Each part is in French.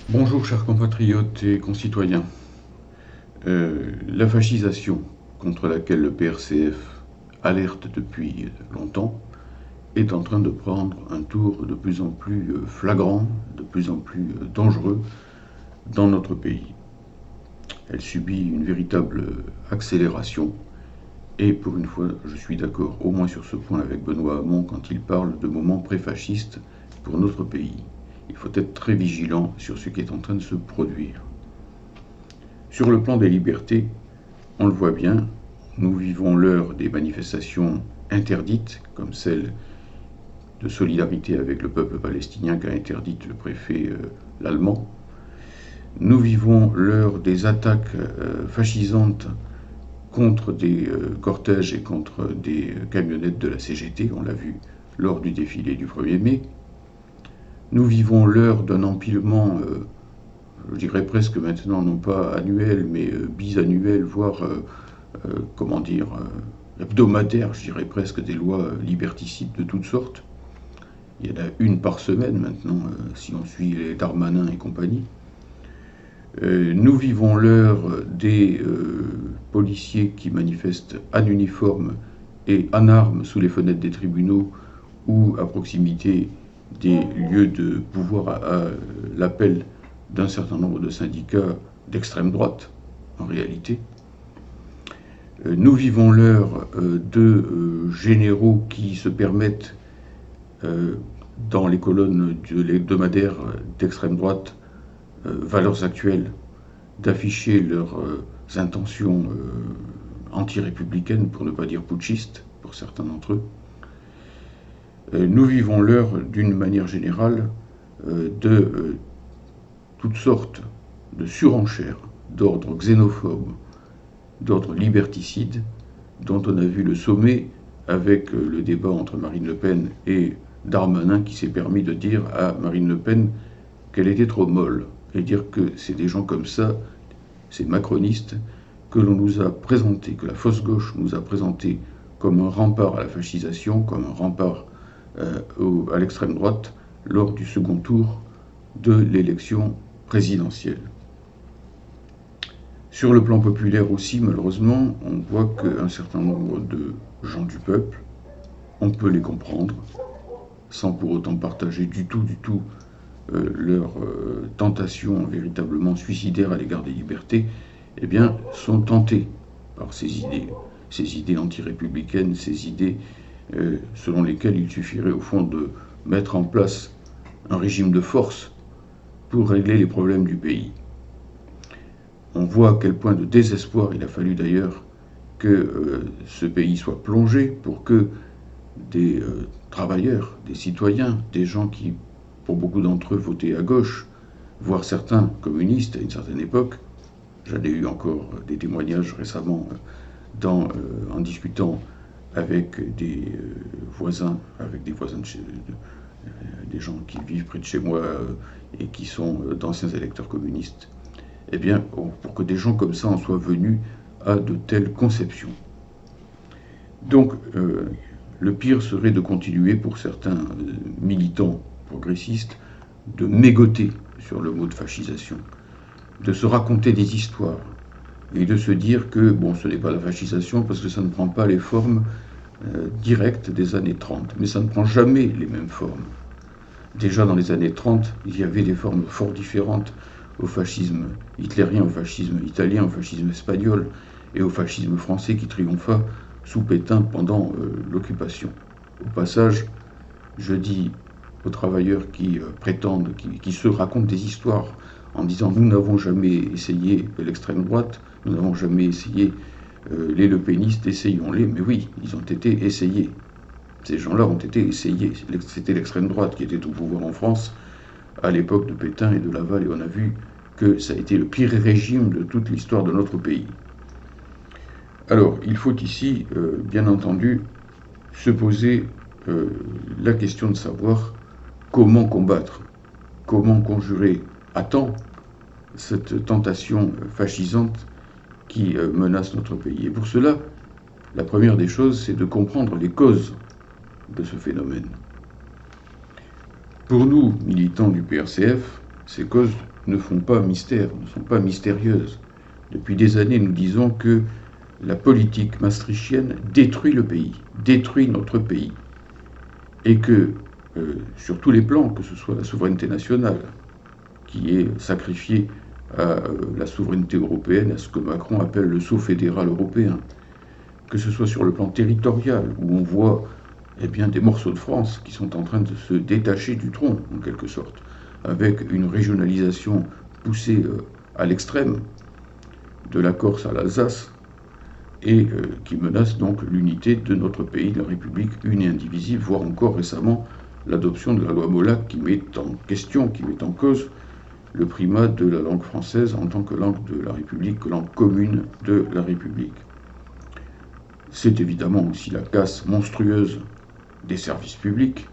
Bonjour chers compatriotes et concitoyens. La fascisation contre laquelle le PRCF alerte depuis longtemps est en train de prendre un tour de plus en plus flagrant, de plus en plus dangereux dans notre pays. Elle subit une véritable accélération et pour une fois je suis d'accord au moins sur ce point avec Benoît Hamon quand il parle de moments pré-fascistes pour notre pays. Il faut être très vigilant sur ce qui est en train de se produire. Sur le plan des libertés, on le voit bien, nous vivons l'heure des manifestations interdites, comme celle de solidarité avec le peuple palestinien qu'a interdite le préfet l'allemand. Nous vivons l'heure des attaques fascisantes contre des cortèges et contre des camionnettes de la CGT, on l'a vu lors du défilé du 1er mai. Nous vivons l'heure d'un empilement, je dirais presque maintenant, non pas annuel, mais bisannuel, voire, hebdomadaire, je dirais presque, des lois liberticides de toutes sortes. Il y en a une par semaine maintenant, si on suit les Darmanin et compagnie. Nous vivons l'heure des policiers qui manifestent en uniforme et en armes sous les fenêtres des tribunaux ou à proximité des lieux de pouvoir à l'appel d'un certain nombre de syndicats d'extrême droite, en réalité. Nous vivons l'heure de généraux qui se permettent, dans les colonnes hebdomadaires d'extrême droite, Valeurs Actuelles, d'afficher leurs intentions anti-républicaines, pour ne pas dire putschistes, pour certains d'entre eux. Nous vivons l'heure, d'une manière générale, de toutes sortes de surenchères d'ordre xénophobe, d'ordre liberticide, dont on a vu le sommet avec le débat entre Marine Le Pen et Darmanin, qui s'est permis de dire à Marine Le Pen qu'elle était trop molle, et dire que c'est des gens comme ça, ces macronistes, que l'on nous a présentés, que la fausse gauche nous a présentés comme un rempart à la fascisation, comme un rempart à l'extrême droite lors du second tour de l'élection présidentielle. Sur le plan populaire aussi, malheureusement, on voit qu'un certain nombre de gens du peuple, on peut les comprendre, sans pour autant partager du tout leur tentation véritablement suicidaire à l'égard des libertés, eh bien, sont tentés par ces idées anti-républicaines, ces idées selon lesquelles il suffirait au fond de mettre en place un régime de force pour régler les problèmes du pays. On voit à quel point de désespoir il a fallu d'ailleurs que ce pays soit plongé pour que des travailleurs, des citoyens, des gens qui, pour beaucoup d'entre eux, votaient à gauche, voire certains communistes à une certaine époque. J'en ai eu encore des témoignages récemment en discutant avec des voisins, des gens qui vivent près de chez moi et qui sont d'anciens électeurs communistes. Eh bien, pour que des gens comme ça en soient venus à de telles conceptions. Donc, le pire serait de continuer pour certains militants progressistes de mégoter sur le mot de fascisation, de se raconter des histoires et de se dire que bon, ce n'est pas la fascisation parce que ça ne prend pas les formes directes des années 30, mais ça ne prend jamais les mêmes formes. Déjà dans les années 30, il y avait des formes fort différentes au fascisme hitlérien, au fascisme italien, au fascisme espagnol et au fascisme français qui triompha sous Pétain pendant l'occupation. Au passage, je dis aux travailleurs qui prétendent, qui se racontent des histoires en disant « nous n'avons jamais essayé l'extrême droite, nous n'avons jamais essayé les lepénistes, essayons-les ». Mais oui, ils ont été essayés. Ces gens-là ont été essayés. C'était l'extrême droite qui était au pouvoir en France à l'époque de Pétain et de Laval, et on a vu que ça a été le pire régime de toute l'histoire de notre pays. Alors, il faut ici, bien entendu, se poser la question de savoir comment combattre, comment conjurer à temps cette tentation fascisante qui menace notre pays. Et pour cela, la première des choses, c'est de comprendre les causes de ce phénomène. Pour nous, militants du PRCF, ces causes ne font pas mystère, ne sont pas mystérieuses. Depuis des années, nous disons que la politique maastrichtienne détruit le pays, détruit notre pays. Et que, sur tous les plans, que ce soit la souveraineté nationale, qui est sacrifiée à la souveraineté européenne, à ce que Macron appelle le sceau fédéral européen, que ce soit sur le plan territorial, où on voit des morceaux de France qui sont en train de se détacher du tronc, en quelque sorte, avec une régionalisation poussée à l'extrême, de la Corse à l'Alsace, et qui menace donc l'unité de notre pays, de la République une et indivisible, voire encore récemment l'adoption de la loi Molac qui met en question, qui met en cause le primat de la langue française en tant que langue de la République, que langue commune de la République. C'est évidemment aussi la casse monstrueuse des services publics,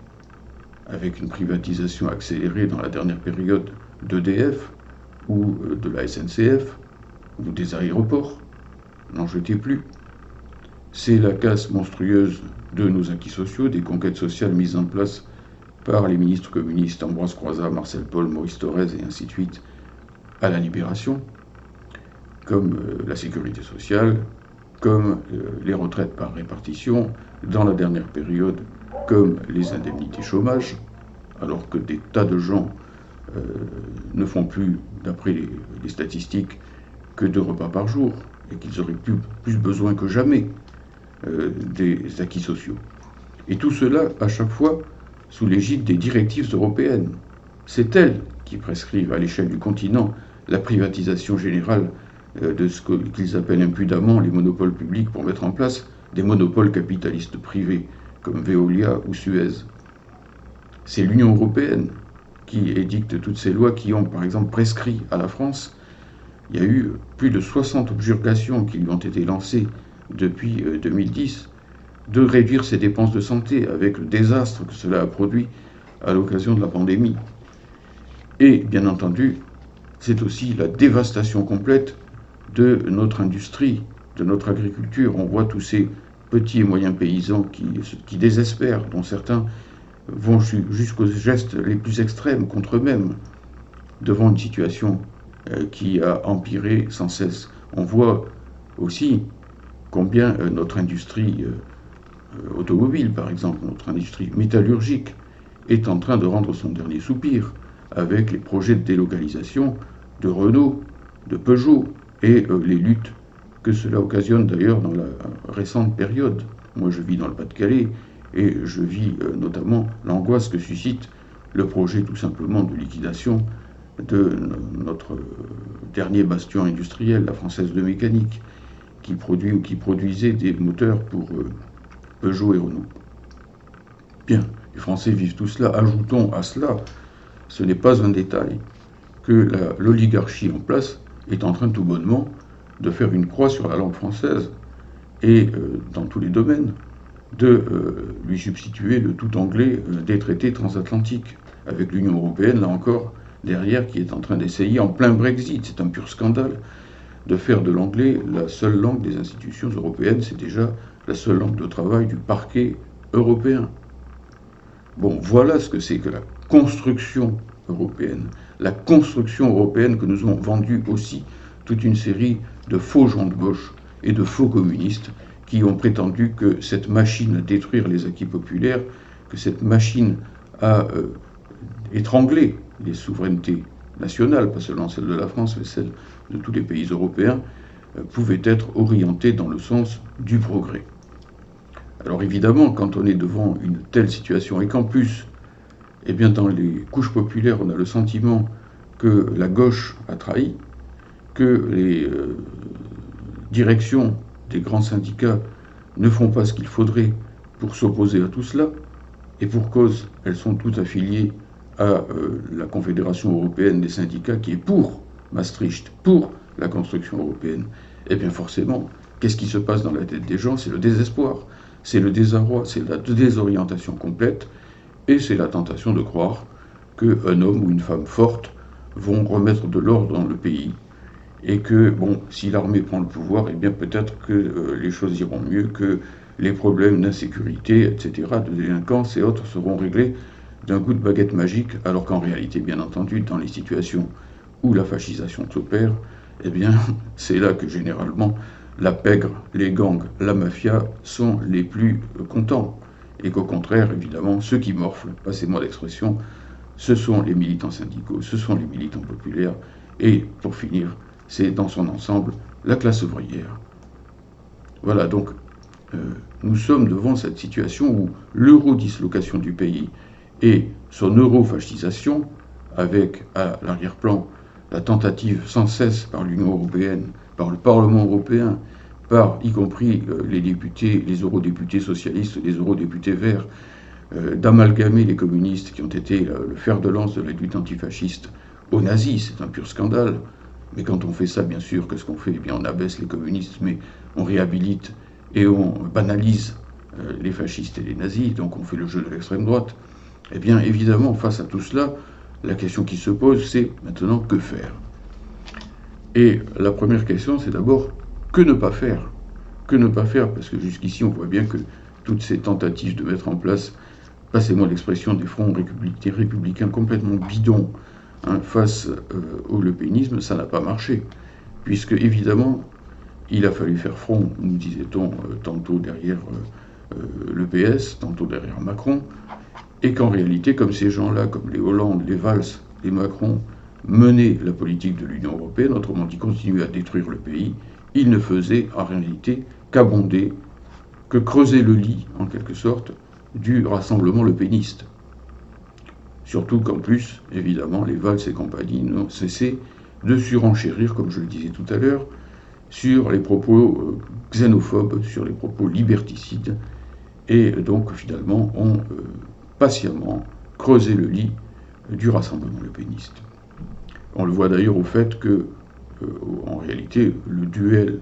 avec une privatisation accélérée dans la dernière période d'EDF ou de la SNCF ou des aéroports. N'en jetez plus. C'est la casse monstrueuse de nos acquis sociaux, des conquêtes sociales mises en place par les ministres communistes Ambroise Croizat, Marcel Paul, Maurice Thorez et ainsi de suite à la Libération, comme la sécurité sociale, comme les retraites par répartition, dans la dernière période, comme les indemnités chômage, alors que des tas de gens ne font plus, d'après les statistiques, que 2 repas par jour, et qu'ils auraient plus besoin que jamais des acquis sociaux. Et tout cela, à chaque fois, sous l'égide des directives européennes. C'est elles qui prescrivent à l'échelle du continent la privatisation générale de ce qu'ils appellent impudemment les monopoles publics pour mettre en place des monopoles capitalistes privés, comme Veolia ou Suez. C'est l'Union européenne qui édicte toutes ces lois qui ont, par exemple, prescrit à la France. Il y a eu plus de 60 objurgations qui lui ont été lancées depuis 2010 de réduire ses dépenses de santé avec le désastre que cela a produit à l'occasion de la pandémie. Et bien entendu, c'est aussi la dévastation complète de notre industrie, de notre agriculture. On voit tous ces petits et moyens paysans qui désespèrent, dont certains vont jusqu'aux gestes les plus extrêmes contre eux-mêmes, devant une situation qui a empiré sans cesse. On voit aussi combien notre industrie automobile, par exemple, notre industrie métallurgique, est en train de rendre son dernier soupir avec les projets de délocalisation de Renault, de Peugeot et les luttes que cela occasionne d'ailleurs dans la récente période. Moi, je vis dans le Pas-de-Calais et je vis notamment l'angoisse que suscite le projet tout simplement de liquidation de notre dernier bastion industriel, la Française de Mécanique, qui produit ou qui produisait des moteurs pour Peugeot et Renault. Bien, les Français vivent tout cela. Ajoutons à cela, ce n'est pas un détail, que l'oligarchie en place est en train tout bonnement de faire une croix sur la langue française et, dans tous les domaines, de lui substituer le tout anglais des traités transatlantiques, avec l'Union européenne, là encore, derrière, qui est en train d'essayer, en plein Brexit, c'est un pur scandale, de faire de l'anglais la seule langue des institutions européennes, c'est déjà la seule langue de travail du parquet européen. Bon, voilà ce que c'est que la construction européenne. La construction européenne que nous ont vendue aussi toute une série de faux gens de gauche et de faux communistes qui ont prétendu que cette machine à détruire les acquis populaires, que cette machine à étrangler les souverainetés nationales, pas seulement celle de la France, mais celle de tous les pays européens, pouvait être orientée dans le sens du progrès. Alors évidemment, quand on est devant une telle situation et qu'en plus, dans les couches populaires, on a le sentiment que la gauche a trahi, que les directions des grands syndicats ne font pas ce qu'il faudrait pour s'opposer à tout cela, et pour cause, elles sont toutes affiliées à la Confédération européenne des syndicats qui est pour Maastricht, pour la construction européenne. Et bien forcément, qu'est-ce qui se passe dans la tête des gens? C'est le désespoir, c'est le désarroi, c'est la désorientation complète, et c'est la tentation de croire qu'un homme ou une femme forte vont remettre de l'ordre dans le pays. Et que, bon, si l'armée prend le pouvoir, eh bien peut-être que les choses iront mieux, que les problèmes d'insécurité, etc., de délinquance et autres seront réglés d'un coup de baguette magique, alors qu'en réalité, bien entendu, dans les situations où la fascisation s'opère, eh bien, c'est là que généralement la pègre, les gangs, la mafia sont les plus contents. Et qu'au contraire, évidemment, ceux qui morflent, passez-moi l'expression, ce sont les militants syndicaux, ce sont les militants populaires, et pour finir, c'est dans son ensemble la classe ouvrière. Voilà, donc euh, nous sommes devant cette situation où l'euro-dislocation du pays et son euro-fascisation, avec à l'arrière-plan la tentative sans cesse par l'Union européenne, par le Parlement européen, par y compris les députés, les eurodéputés socialistes, les eurodéputés verts, d'amalgamer les communistes qui ont été le fer de lance de la lutte antifasciste aux nazis, c'est un pur scandale. Mais quand on fait ça, bien sûr, qu'est-ce qu'on fait? Eh bien, on abaisse les communistes, mais on réhabilite et on banalise les fascistes et les nazis, donc on fait le jeu de l'extrême droite. Eh bien, évidemment, face à tout cela, la question qui se pose, c'est maintenant que faire? Et la première question, c'est d'abord que ne pas faire? Que ne pas faire? Parce que jusqu'ici, on voit bien que toutes ces tentatives de mettre en place, passez-moi l'expression, des fronts républicains complètement bidons face au lepénisme, ça n'a pas marché. Puisque, évidemment, il a fallu faire front, nous disait-on, tantôt derrière le PS, tantôt derrière Macron, et qu'en réalité, comme ces gens-là, comme les Hollande, les Valls, les Macron, menaient la politique de l'Union européenne, autrement dit, continuaient à détruire le pays, ils ne faisaient en réalité qu'abonder, que creuser le lit, en quelque sorte, du rassemblement lepéniste. Surtout qu'en plus, évidemment, les Valls et compagnie n'ont cessé de surenchérir, comme je le disais tout à l'heure, sur les propos xénophobes, sur les propos liberticides, et donc finalement ont patiemment creusé le lit du rassemblement lepéniste. On le voit d'ailleurs au fait que, en réalité, le duel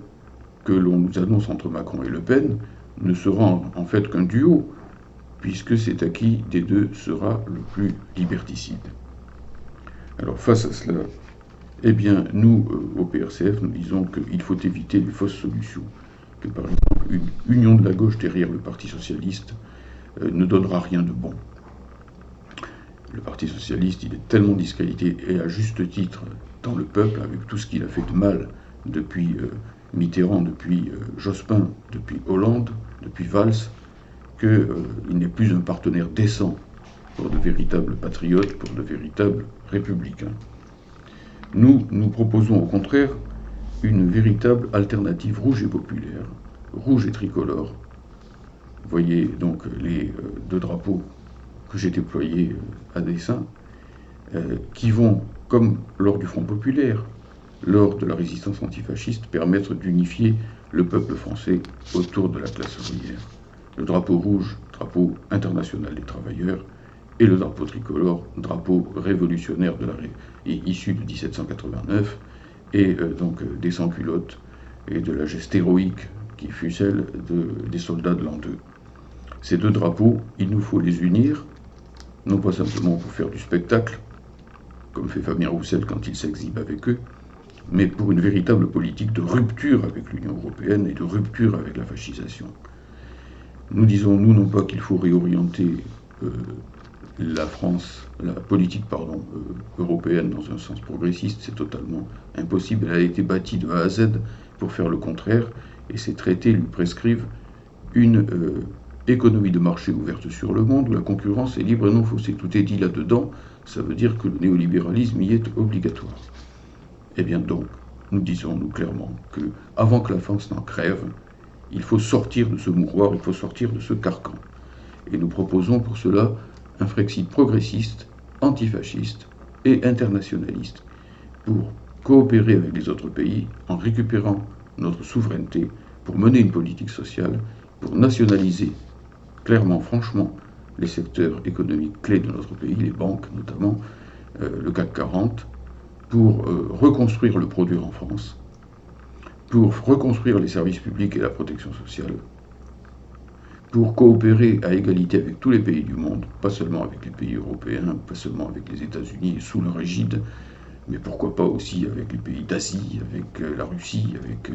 que l'on nous annonce entre Macron et Le Pen ne sera en fait qu'un duo, puisque c'est à qui des deux sera le plus liberticide. Alors face à cela, eh bien nous, au PRCF, nous disons qu'il faut éviter les fausses solutions, que par exemple une union de la gauche derrière le Parti socialiste ne donnera rien de bon. Le Parti socialiste, il est tellement discrédité, et à juste titre, dans le peuple, avec tout ce qu'il a fait de mal depuis Mitterrand, depuis Jospin, depuis Hollande, depuis Valls, qu'il n'est plus un partenaire décent pour de véritables patriotes, pour de véritables républicains. Nous proposons au contraire une véritable alternative rouge et populaire, rouge et tricolore. Vous voyez donc les deux drapeaux que j'ai déployés à dessein, qui vont, comme lors du Front populaire, lors de la résistance antifasciste, permettre d'unifier le peuple français autour de la classe ouvrière. Le drapeau rouge, drapeau international des travailleurs, et le drapeau tricolore, drapeau révolutionnaire issu de 1789, et donc des sans-culottes, et de la geste héroïque qui fut celle des soldats de l'an 2. Ces deux drapeaux, il nous faut les unir, non pas simplement pour faire du spectacle, comme fait Fabien Roussel quand il s'exhibe avec eux, mais pour une véritable politique de rupture avec l'Union européenne et de rupture avec la fascisation. Nous disons, nous, non pas qu'il faut réorienter la France, la politique européenne dans un sens progressiste, c'est totalement impossible. Elle a été bâtie de A à Z pour faire le contraire, et ces traités lui prescrivent une économie de marché ouverte sur le monde, où la concurrence est libre et non faussée. Tout est dit là-dedans, ça veut dire que le néolibéralisme y est obligatoire. Eh bien donc, nous disons, nous clairement, que avant que la France n'en crève, il faut sortir de ce mouroir, il faut sortir de ce carcan. Et nous proposons pour cela un Frexit progressiste, antifasciste et internationaliste, pour coopérer avec les autres pays en récupérant notre souveraineté, pour mener une politique sociale, pour nationaliser clairement, franchement, les secteurs économiques clés de notre pays, les banques notamment, le CAC 40, pour reconstruire le produire en France, pour reconstruire les services publics et la protection sociale, pour coopérer à égalité avec tous les pays du monde, pas seulement avec les pays européens, pas seulement avec les États-Unis sous leur égide, mais pourquoi pas aussi avec les pays d'Asie, avec la Russie, avec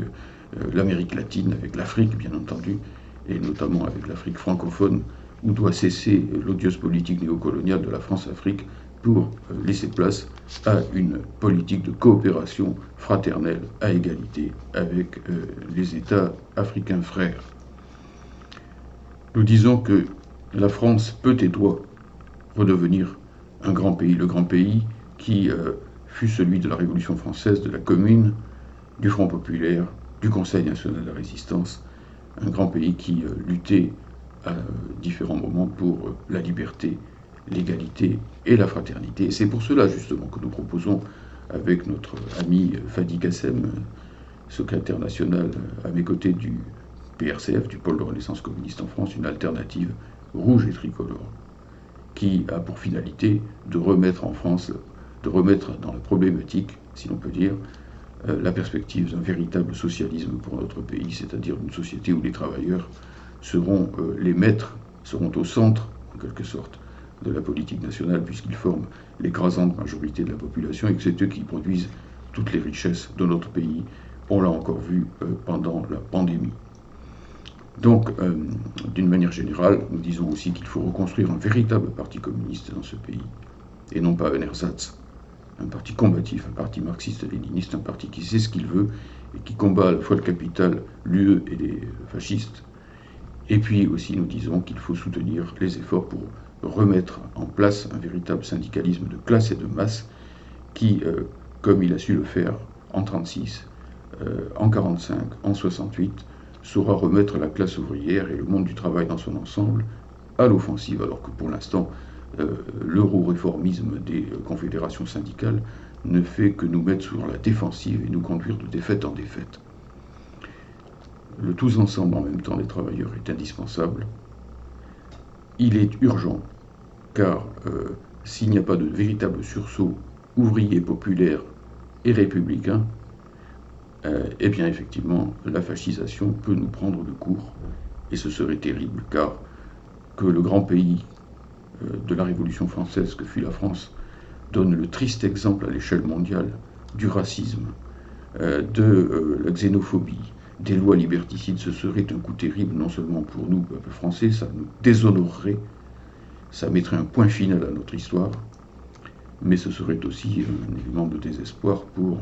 l'Amérique latine, avec l'Afrique bien entendu, et notamment avec l'Afrique francophone, où doit cesser l'odieuse politique néocoloniale de la France-Afrique pour laisser place à une politique de coopération fraternelle à égalité avec les États africains frères. Nous disons que la France peut et doit redevenir un grand pays, le grand pays qui fut celui de la Révolution française, de la Commune, du Front populaire, du Conseil national de la résistance, un grand pays qui luttait à différents moments pour la liberté, l'égalité et la fraternité. Et c'est pour cela justement que nous proposons avec notre ami Fadi Kassem, secrétaire national à mes côtés du PRCF, du pôle de renaissance communiste en France, une alternative rouge et tricolore qui a pour finalité de remettre en France, de remettre dans la problématique, si l'on peut dire, la perspective d'un véritable socialisme pour notre pays, c'est-à-dire une société où les travailleurs seront les maîtres, seront au centre, en quelque sorte, de la politique nationale, puisqu'ils forment l'écrasante majorité de la population et que c'est eux qui produisent toutes les richesses de notre pays. On l'a encore vu pendant la pandémie. Donc, d'une manière générale, nous disons aussi qu'il faut reconstruire un véritable parti communiste dans ce pays, et non pas un ersatz, un parti combatif, un parti marxiste-léniniste, un parti qui sait ce qu'il veut et qui combat à la fois le capital, l'UE et les fascistes. Et puis aussi, nous disons qu'il faut soutenir les efforts pour remettre en place un véritable syndicalisme de classe et de masse qui, comme il a su le faire en 1936, en 1945, en 1968, saura remettre la classe ouvrière et le monde du travail dans son ensemble à l'offensive, alors que pour l'instant, l'euro-réformisme des confédérations syndicales ne fait que nous mettre sur la défensive et nous conduire de défaite en défaite. Le tous ensemble en même temps des travailleurs est indispensable. Il est urgent, car s'il n'y a pas de véritable sursaut ouvrier, populaire et républicain, eh bien effectivement, la fascisation peut nous prendre de court, et ce serait terrible, car que le grand pays de la Révolution française que fut la France donne le triste exemple à l'échelle mondiale du racisme, de la xénophobie, des lois liberticides, ce serait un coup terrible non seulement pour nous, peuple français, ça nous déshonorerait, ça mettrait un point final à notre histoire, mais ce serait aussi un élément de désespoir pour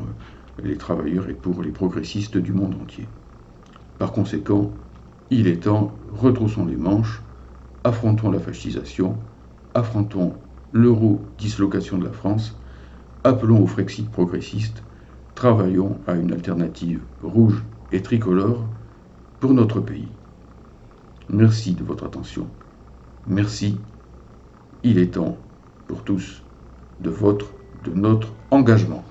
les travailleurs et pour les progressistes du monde entier. Par conséquent, il est temps, retroussons les manches, affrontons la fascisation, affrontons l'euro-dislocation de la France, appelons au Frexit progressiste, travaillons à une alternative rouge et tricolore pour notre pays. Merci de votre attention. Merci. Il est temps pour tous de notre engagement.